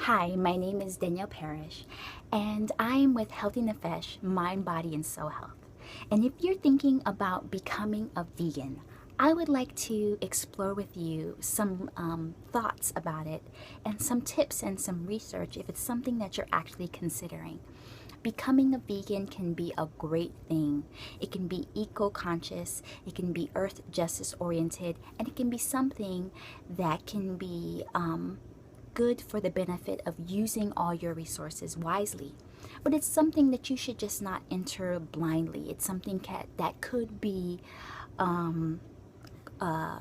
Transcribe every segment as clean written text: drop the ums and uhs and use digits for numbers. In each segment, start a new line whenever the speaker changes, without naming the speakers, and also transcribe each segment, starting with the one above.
Hi, my name is Danielle Parrish, and I am with Healthy Nephesh, Mind, Body, and Soul Health. And if you're thinking about becoming a vegan, I would like to explore with you some thoughts about it and some tips and some research if it's something that you're actually considering. Becoming a vegan can be a great thing. It can be eco-conscious, it can be earth justice oriented, and it can be something that can be good for the benefit of using all your resources wisely. But it's something that you should just not enter blindly. It's something that could be um, uh,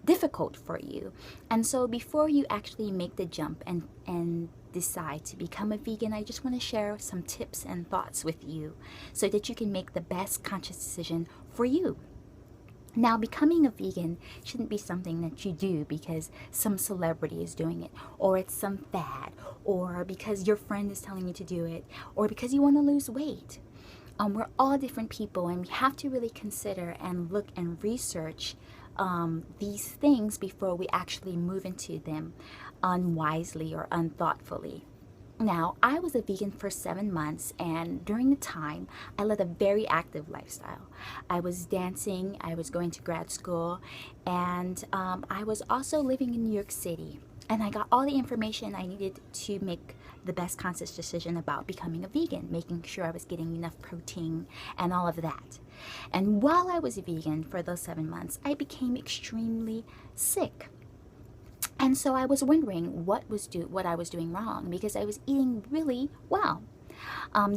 difficult for you. And so before you actually make the jump and decide to become a vegan, I just want to share some tips and thoughts with you so that you can make the best conscious decision for you. Now, becoming a vegan shouldn't be something that you do because some celebrity is doing it, or it's some fad, or because your friend is telling you to do it, or because you want to lose weight. We're all different people, and we have to really consider and look and research these things before we actually move into them unwisely or unthoughtfully. Now, I was a vegan for 7 months, and during the time, I led a very active lifestyle. I was dancing, I was going to grad school, and I was also living in New York City. And I got all the information I needed to make the best conscious decision about becoming a vegan, making sure I was getting enough protein and all of that. And while I was a vegan for those 7 months, I became extremely sick. And so I was wondering what I was doing wrong because I was eating really well.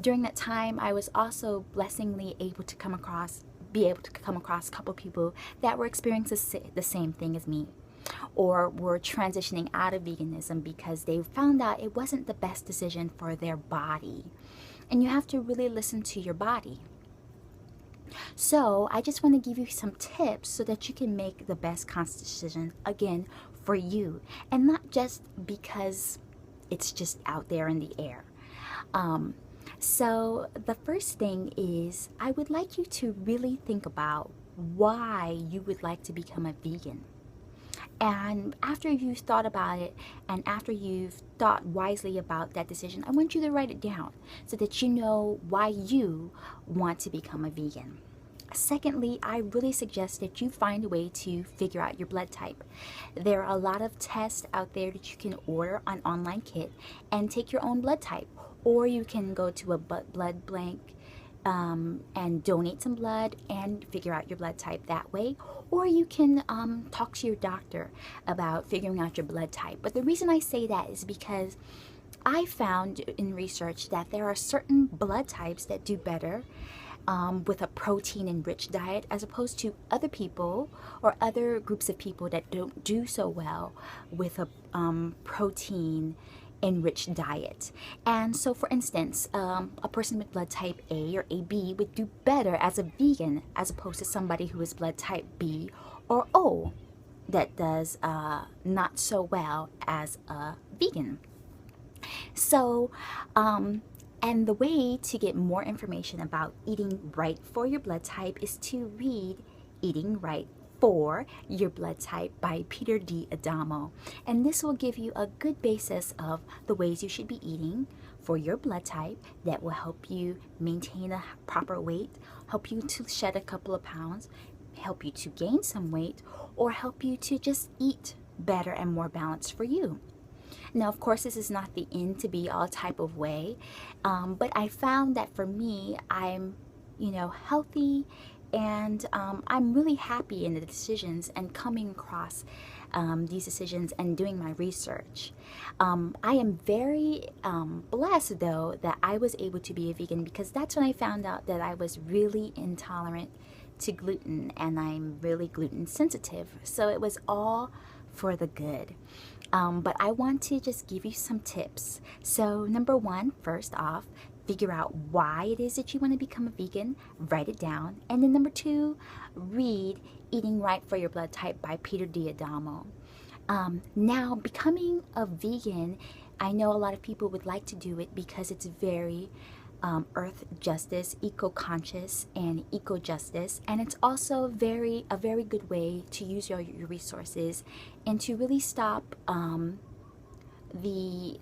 During that time, I was also blessingly be able to come across a couple people that were experiencing the same thing as me, or were transitioning out of veganism because they found out it wasn't the best decision for their body. And you have to really listen to your body. So I just want to give you some tips so that you can make the best conscious decision again for you, and not just because it's just out there in the air. So the first thing is I would like you to really think about why you would like to become a vegan. And after you've thought about it and after you've thought wisely about that decision, I want you to write it down so that you know why you want to become a vegan. Secondly, I really suggest that you find a way to figure out your blood type. There are a lot of tests out there that you can order on online kit and take your own blood type, or you can go to a blood bank and donate some blood and figure out your blood type that way, or you can talk to your doctor about figuring out your blood type. But the reason I say that is because I found in research that there are certain blood types that do better with a protein-enriched diet as opposed to other people or other groups of people that don't do so well with a protein-enriched diet. And so, for instance, a person with blood type A or AB would do better as a vegan as opposed to somebody who is blood type B or O that does not so well as a vegan. So, and the way to get more information about eating right for your blood type is to read Eating Right for Your Blood Type by Peter D. Adamo. And this will give you a good basis of the ways you should be eating for your blood type that will help you maintain a proper weight, help you to shed a couple of pounds, help you to gain some weight, or help you to just eat better and more balanced for you. Now, of course, this is not the end to be all type of way, but I found that for me, I'm, healthy, and I'm really happy in the decisions and coming across these decisions and doing my research. I am very blessed, though, that I was able to be a vegan because that's when I found out that I was really intolerant to gluten and I'm really gluten sensitive. So it was all for the good. But I want to just give you some tips. So number one, first off, figure out why it is that you want to become a vegan, write it down. And then number two, read Eating Right for Your Blood Type by Peter D. Adamo. Now, becoming a vegan, I know a lot of people would like to do it because it's very earth justice, eco-conscious, and eco-justice, and it's also a very good way to use your resources and to really stop the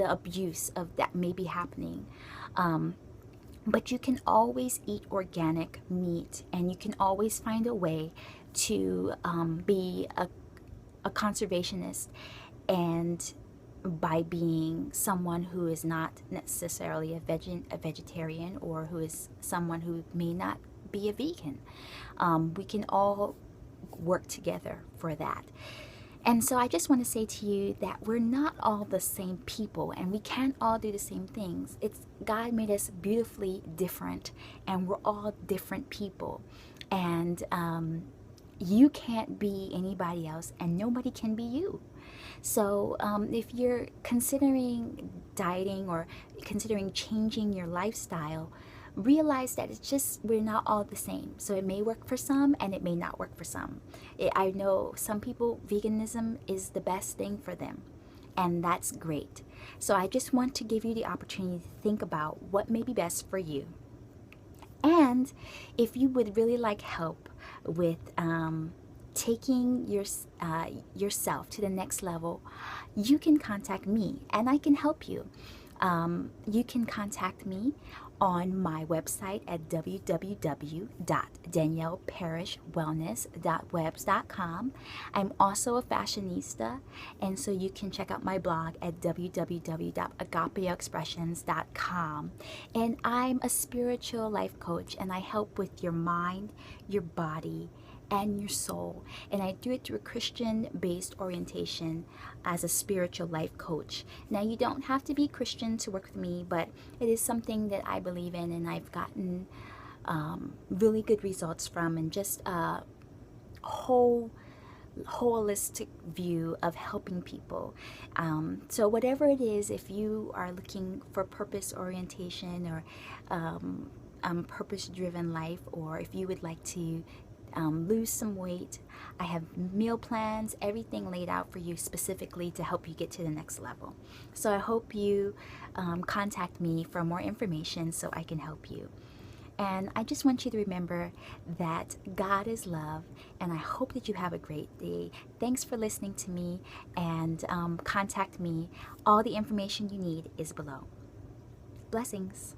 abuse of that may be happening. But you can always eat organic meat, and you can always find a way to be a conservationist, and by being someone who is not necessarily a vegetarian, or who is someone who may not be a vegan. We can all work together for that. And so I just want to say to you that we're not all the same people, and we can't all do the same things. It's God made us beautifully different, and we're all different people. And you can't be anybody else, and nobody can be you. So if you're considering dieting or considering changing your lifestyle, realize that it's just we're not all the same. So it may work for some and it may not work for some. I know some people, veganism is the best thing for them, and that's great. So I just want to give you the opportunity to think about what may be best for you. And if you would really like help with taking yourself to the next level, you can contact me and I can help you. You can contact me on my website at www.danielleparishwellness.webs.com. I'm also a fashionista, and so you can check out my blog at www.agapeoexpressions.com. And I'm a spiritual life coach, and I help with your mind, your body, and your soul. And I do it through a Christian-based orientation as a spiritual life coach. Now, you don't have to be Christian to work with me, but it is something that I believe in, and I've gotten really good results from, and just a holistic view of helping people. So whatever it is, if you are looking for purpose orientation, or purpose-driven life, or if you would like to lose some weight, I have meal plans, everything laid out for you specifically to help you get to the next level. So I hope you contact me for more information so I can help you. And I just want you to remember that God is love, and I hope that you have a great day. Thanks for listening to me, and contact me. All the information you need is below. Blessings.